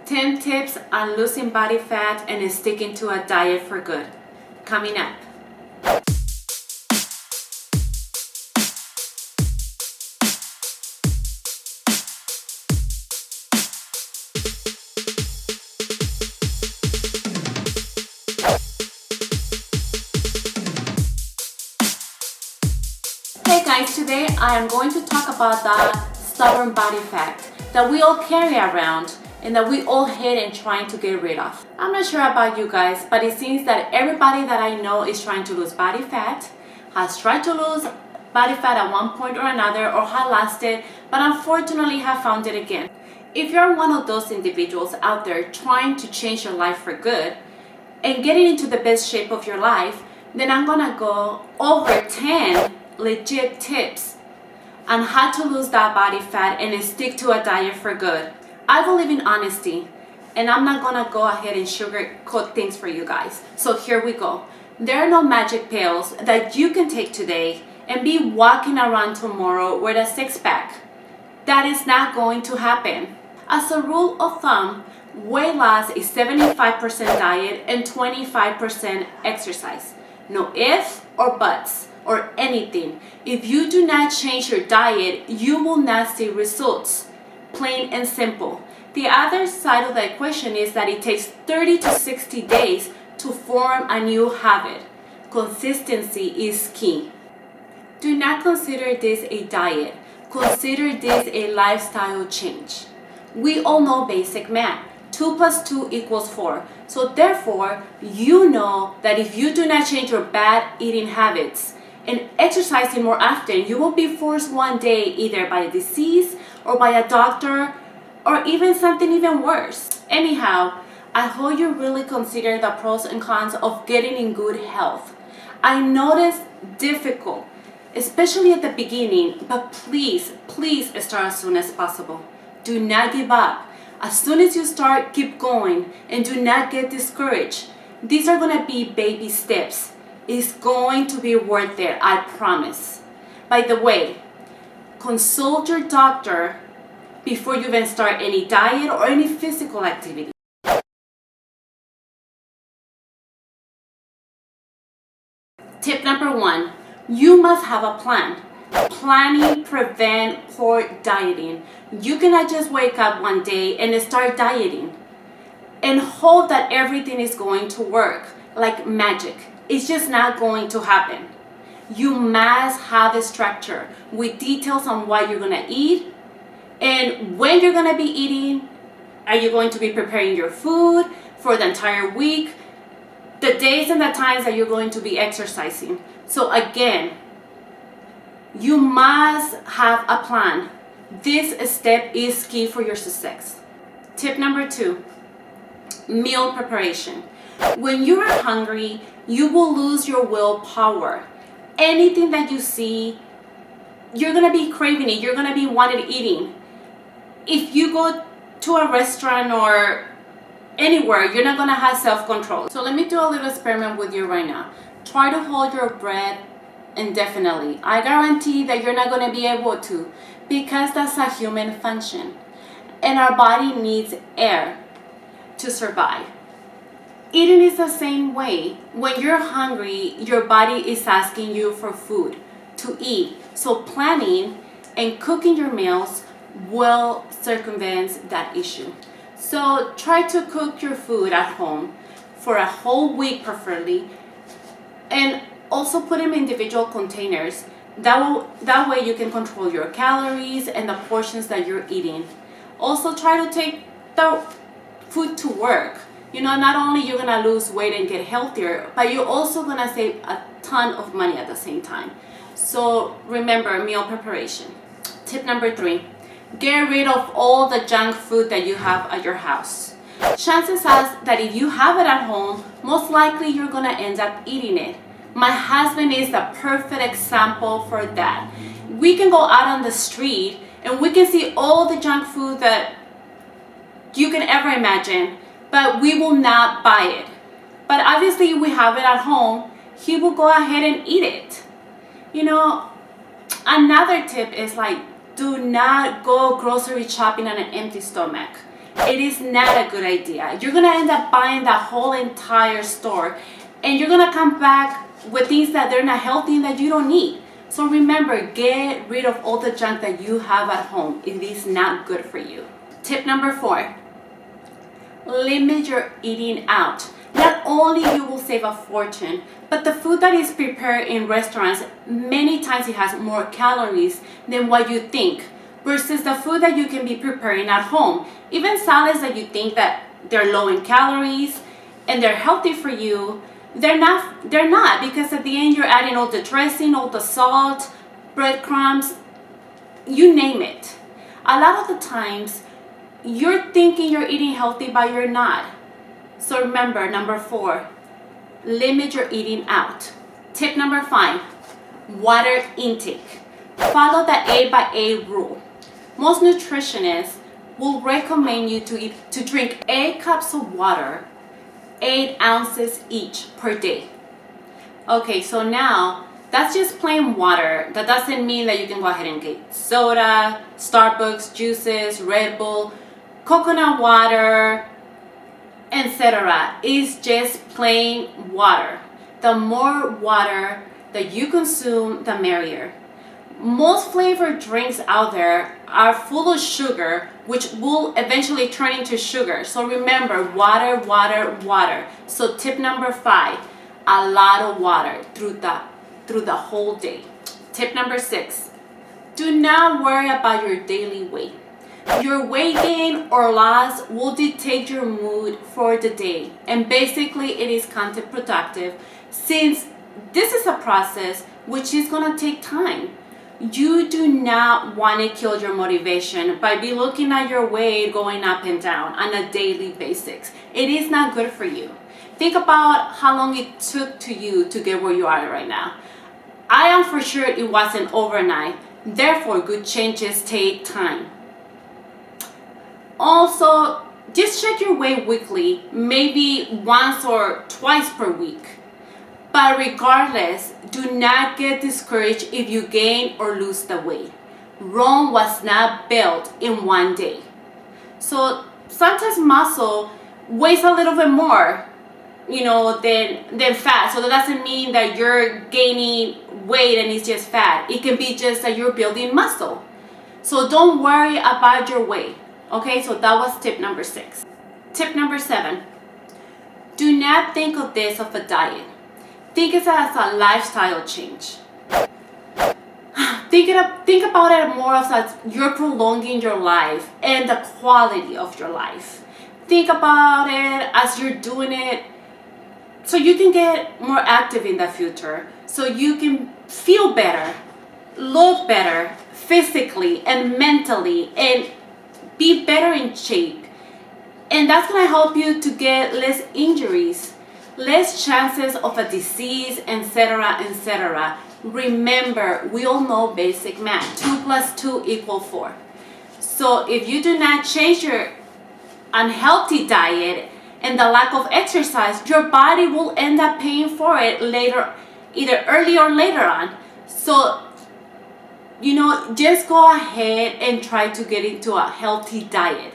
10 tips on losing body fat and sticking to a diet for good. Coming up. Hey guys, today I am going to talk about the stubborn body fat that we all carry around and that we all hate and trying to get rid of. I'm not sure about you guys, but it seems that everybody that I know is trying to lose body fat, has tried to lose body fat at one point or another, or had lost it, but unfortunately have found it again. If you're one of those individuals out there trying to change your life for good and getting into the best shape of your life, then I'm gonna go over 10 legit tips on how to lose that body fat and stick to a diet for good. I believe in honesty, and I'm not gonna go ahead and sugarcoat things for you guys. So here we go. There are no magic pills that you can take today and be walking around tomorrow with a six-pack. That is not going to happen. As a rule of thumb, weight loss is 75% diet and 25% exercise. No ifs or buts or anything. If you do not change your diet, you will not see results. Plain and simple. The other side of the equation is that it takes 30 to 60 days to form a new habit. Consistency is key. Do not consider this a diet. Consider this a lifestyle change. We all know basic math. 2 plus 2 equals 4. So therefore, you know that if you do not change your bad eating habits and exercising more often, you will be forced one day either by a disease or by a doctor or even something even worse. Anyhow, I hope you really consider the pros and cons of getting in good health. I know it's difficult, especially at the beginning, but please start as soon as possible. Do not give up. As soon as you start, keep going and do not get discouraged. These are gonna be baby steps. It's going to be worth it, I promise. By the way, consult your doctor before you even start any diet or any physical activity. Tip number 1, you must have a plan. Planning prevents poor dieting. You cannot just wake up one day and start dieting and hope that everything is going to work like magic. It's just not going to happen. You must have a structure with details on what you're gonna eat and when you're gonna be eating. Are you going to be preparing your food for the entire week? The days and the times that you're going to be exercising. So again, you must have a plan. This step is key for your success. Tip number 2, meal preparation. When you are hungry, you will lose your willpower. Anything that you see, you're gonna be craving it. You're gonna be wanting eating. If you go to a restaurant or anywhere, you're not gonna have self-control. So let me do a little experiment with you right now. Try to hold your breath indefinitely. I guarantee that you're not gonna be able to, because that's a human function. And our body needs air to survive. Eating is the same way. When you're hungry, your body is asking you for food to eat. So planning and cooking your meals will circumvent that issue. So try to cook your food at home for a whole week preferably, and also put them in individual containers. That way you can control your calories and the portions that you're eating. Also try to take the food to work. You know, not only you're gonna lose weight and get healthier, but you're also gonna save a ton of money at the same time. So remember, meal preparation. Tip number 3, get rid of all the junk food that you have at your house. Chances are that if you have it at home, most likely you're gonna end up eating it. My husband is the perfect example for that. We can go out on the street and we can see all the junk food that you can ever imagine, but we will not buy it. But obviously if we have it at home, he will go ahead and eat it. You know, another tip is like, do not go grocery shopping on an empty stomach. it is not a good idea. You're gonna end up buying the whole entire store, and you're gonna come back with things that they're not healthy and that you don't need. So remember, get rid of all the junk that you have at home. It is not good for you. Tip number 4, limit your eating out. Not only you will save a fortune, but the food that is prepared in restaurants, many times it has more calories than what you think, versus the food that you can be preparing at home. Even salads that you think that they're low in calories and they're healthy for you, they're not, because at the end you're adding all the dressing, all the salt, breadcrumbs, you name it. A lot of the times you're thinking you're eating healthy, but you're not. So remember, number 4, limit your eating out. Tip number 5, water intake. Follow the 8x8 rule. Most nutritionists will recommend you to drink 8 cups of water, 8 ounces each per day. Okay, so now that's just plain water. That doesn't mean that you can go ahead and get soda, Starbucks, juices, Red Bull, coconut water, etc. It's just plain water. The more water that you consume, the merrier. Most flavored drinks out there are full of sugar, which will eventually turn into sugar. So remember, water, water, water. So tip number 5, a lot of water through the whole day. Tip number 6, do not worry about your daily weight. Your weight gain or loss will dictate your mood for the day, and basically it is counterproductive, since this is a process which is going to take time. You do not want to kill your motivation by be looking at your weight going up and down on a daily basis. It is not good for you. Think about how long it took to you to get where you are right now. I am for sure it wasn't overnight. Therefore, good changes take time. Also, just check your weight weekly, maybe once or twice per week. But regardless, do not get discouraged if you gain or lose the weight. Rome was not built in one day. So sometimes muscle weighs a little bit more, than fat. So that doesn't mean that you're gaining weight and it's just fat. It can be just that you're building muscle. So don't worry about your weight. Okay, so that was tip number 6. Tip number 7, do not think of this as a diet. Think of it as a lifestyle change. Think about it more as you're prolonging your life and the quality of your life. Think about it as you're doing it so you can get more active in the future, so you can feel better, look better physically and mentally, and be better in shape. And that's going to help you to get less injuries, less chances of a disease, etc., etc. Remember, we all know basic math. 2 + 2 = 4. So if you do not change your unhealthy diet and the lack of exercise, your body will end up paying for it later, either early or later on. So just go ahead and try to get into a healthy diet.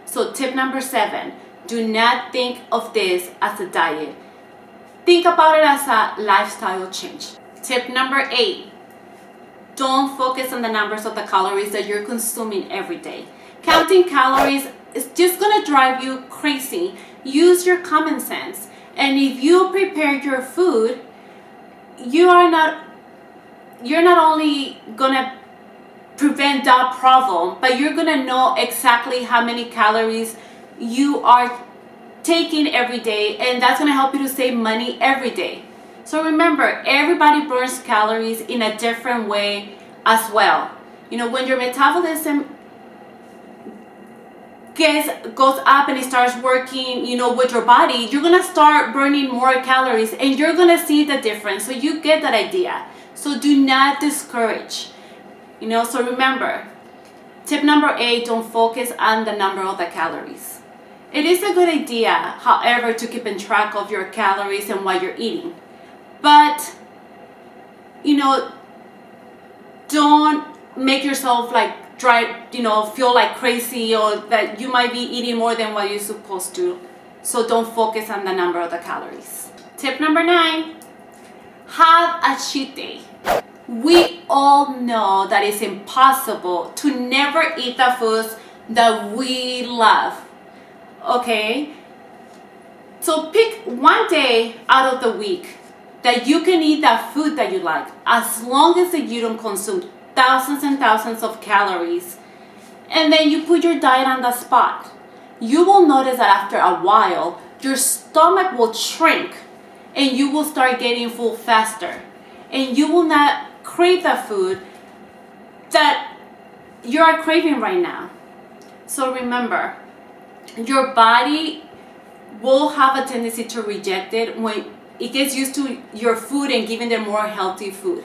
So tip number 7, do not think of this as a diet. Think about it as a lifestyle change. Tip number 8, don't focus on the numbers of the calories that you're consuming every day. Counting calories is just going to drive you crazy. Use your common sense. And if you prepare your food, you're not only gonna prevent that problem, but you're gonna know exactly how many calories you are taking every day, and that's gonna help you to save money every day. So remember, everybody burns calories in a different way as well. When your metabolism goes up and it starts working, with your body, you're gonna start burning more calories, and you're gonna see the difference. So you get that idea. So do not discourage. So remember, tip number 8, don't focus on the number of the calories. It is a good idea, however, to keep in track of your calories and what you're eating. But, don't make yourself like feel like crazy, or that you might be eating more than what you're supposed to. So don't focus on the number of the calories. Tip number 9, have a cheat day. We all know that it's impossible to never eat the foods that we love. Okay? So pick one day out of the week that you can eat that food that you like, as long as you don't consume thousands and thousands of calories. And then you put your diet on the spot. You will notice that after a while, your stomach will shrink and you will start getting full faster. And you will not crave the food that you are craving right now. So remember, your body will have a tendency to reject it when it gets used to your food and giving them more healthy food.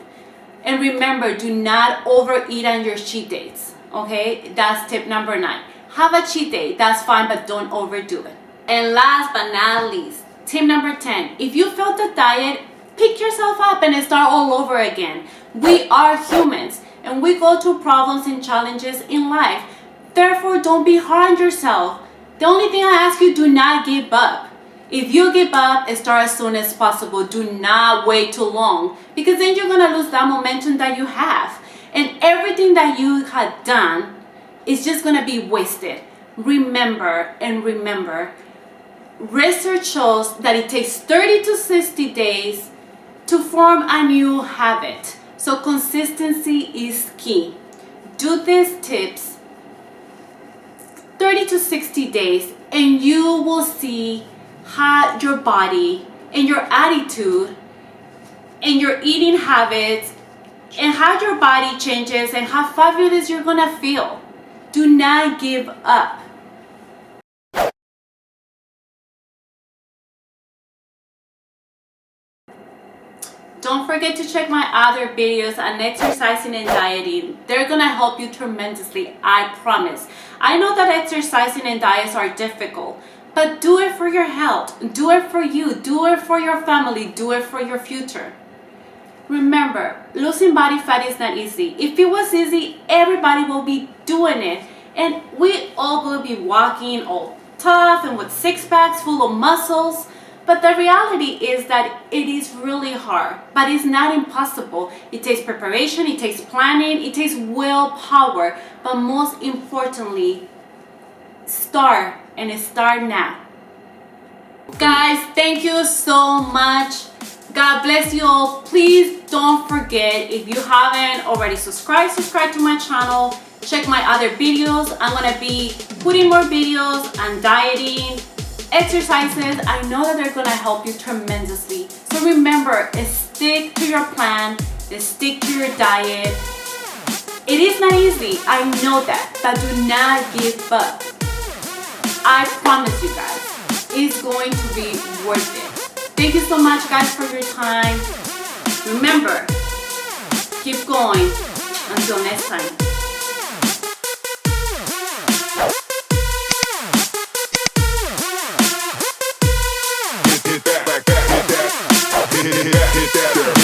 And remember, do not overeat on your cheat days. Okay, that's tip number 9. Have a cheat day, that's fine, but don't overdo it. And last but not least, tip number 10. If you failed the diet, pick yourself up and start all over again. We are humans and we go through problems and challenges in life. Therefore, don't be hard on yourself. The only thing I ask you, do not give up. If you give up, start as soon as possible. Do not wait too long, because then you're going to lose that momentum that you have. And everything that you had done is just going to be wasted. Remember, research shows that it takes 30 to 60 days to form a new habit. So consistency is key. Do these tips 30 to 60 days and you will see how your body and your attitude and your eating habits and how your body changes and how fabulous you're gonna feel. Do not give up. Don't forget to check my other videos on exercising and dieting. They're gonna help you tremendously, I promise. I know that exercising and diets are difficult, but do it for your health. Do it for you. Do it for your family. Do it for your future. Remember, losing body fat is not easy. If it was easy, everybody will be doing it. And we all will be walking all tough and with six packs full of muscles. But the reality is that it is really hard, but it's not impossible. It takes preparation, it takes planning, it takes willpower. But most importantly, start, and start now. Guys, thank you so much. God bless you all. Please don't forget, if you haven't already subscribe to my channel. Check my other videos. I'm gonna be putting more videos on dieting, exercises. I know that they're gonna help you tremendously. So remember, stick to your plan, stick to your diet. It is not easy, I know that, but do not give up. I promise you guys, it's going to be worth it. Thank you so much, guys, for your time. Remember, keep going. Until next time. Hit that.